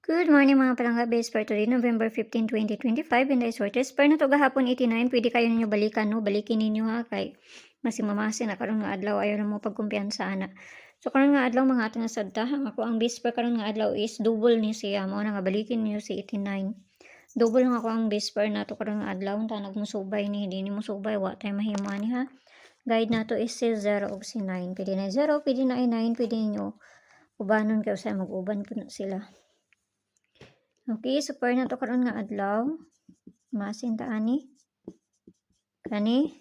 Good morning mga palangga base for today, November 15, 2025. And I sorted spare na to gahapon 89. Pwede kayo ninyo balikan, no? Balikin ninyo ha kay masimamasi na karon nga adlaw ayaw na mo pagkumpiyansa ana. So karon nga adlaw mga atong sadta, ako ang base spare karon nga adlaw is double ni siya. Mao na nga balikin niyo si 89. Double nga ako ang base spare nato karon nga adlaw ta nagmusubay ni hindi ni musubay wa tay mahimo ani ha. Guide nato is si 0 ug si 9. Pwede na 0, pwede na 9, pwede niyo ubanon kay usay mag-uban po na sila. Okay, so pair na to karon nga adlaw. Masin ta ani. Kani.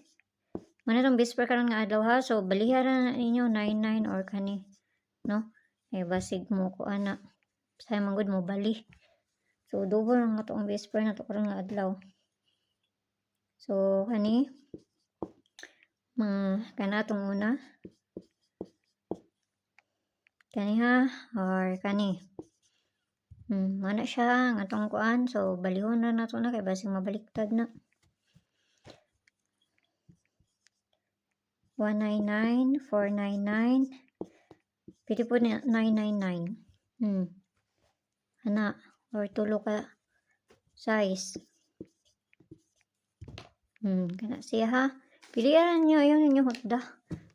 Mana tong base pair karon nga adlaw ha. So baliharan na ninyo 99 or kani, no? Eh basig mo ko ana. Say man gud mo bali. So double nga to ang base pair na to karon nga adlaw. So kani kana tong una. Kani ha or kani. Mana siya nga tong kuan. So balihon na nato na kay basig mabaliktad na. 199, 499. Pwede po na 999. Ana or tulo ka size. Kana siya ha. Pilihan niyo ayon ninyo hotda.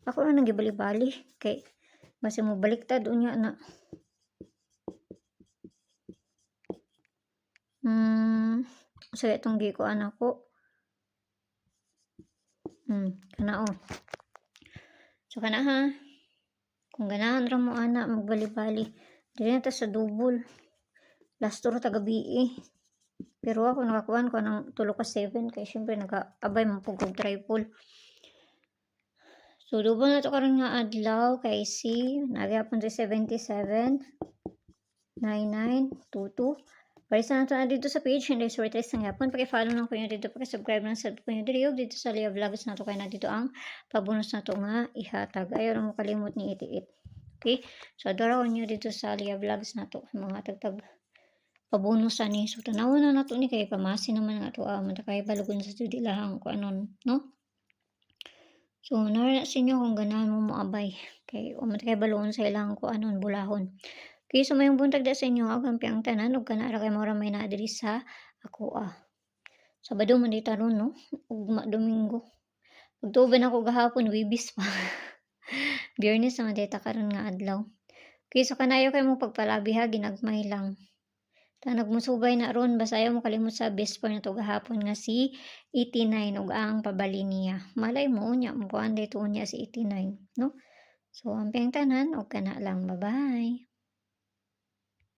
Ako na nang gibali-bali kay basig mo baliktad unya na. So itong gikuan ako. Kana o. So kana ha. Kung ganahan ra mo ana magbali-bali, dili na ta sa double. Last tour ta gabi Pero ako nakakuan ko ng tulo ka 7 kay syempre naka-abay man pug triple. So double na to karon nga adlaw kay si nagyapon si 77 9922. Parisa na to na dito sa page, hindi sorted sa ngapon. Paki-follow lang ko nyo dito, paki-subscribe lang sa ko nyo dito sa Lia Vlogs na to kaya na dito ang pabonus na to nga ihatag. Ayaw na mo kalimot ni 88. Okay? So adora ko nyo dito sa Lia Vlogs na to mga tagtag pabonus ani. So tanawon na nato ni kay pamasi naman nga to kay balugon sa studi lang ko anon, no? So nara sa inyo kung ganahan mo moabay kay kay balugon sa ilang ko anon bulahon. Okay, so mayong buntag da sa inyo agampi ang tanan ug kana ra kay mora may naa diri sa ako Sabado man dita ron no ug Domingo. Ugtuban ako gahapon Wibis pa. Biyernes naman dita karon nga adlaw. Okay, so kanayo kay mo pagpalabi ha ginagmay lang. Ta nagmusubay na ron basta ayaw mo kalimot sa best pa na to gahapon nga si 89 ug ang pabali niya. Malay mo unya mo kuan dito unya si 89, no? So amping tanan og kana lang. Bye-bye.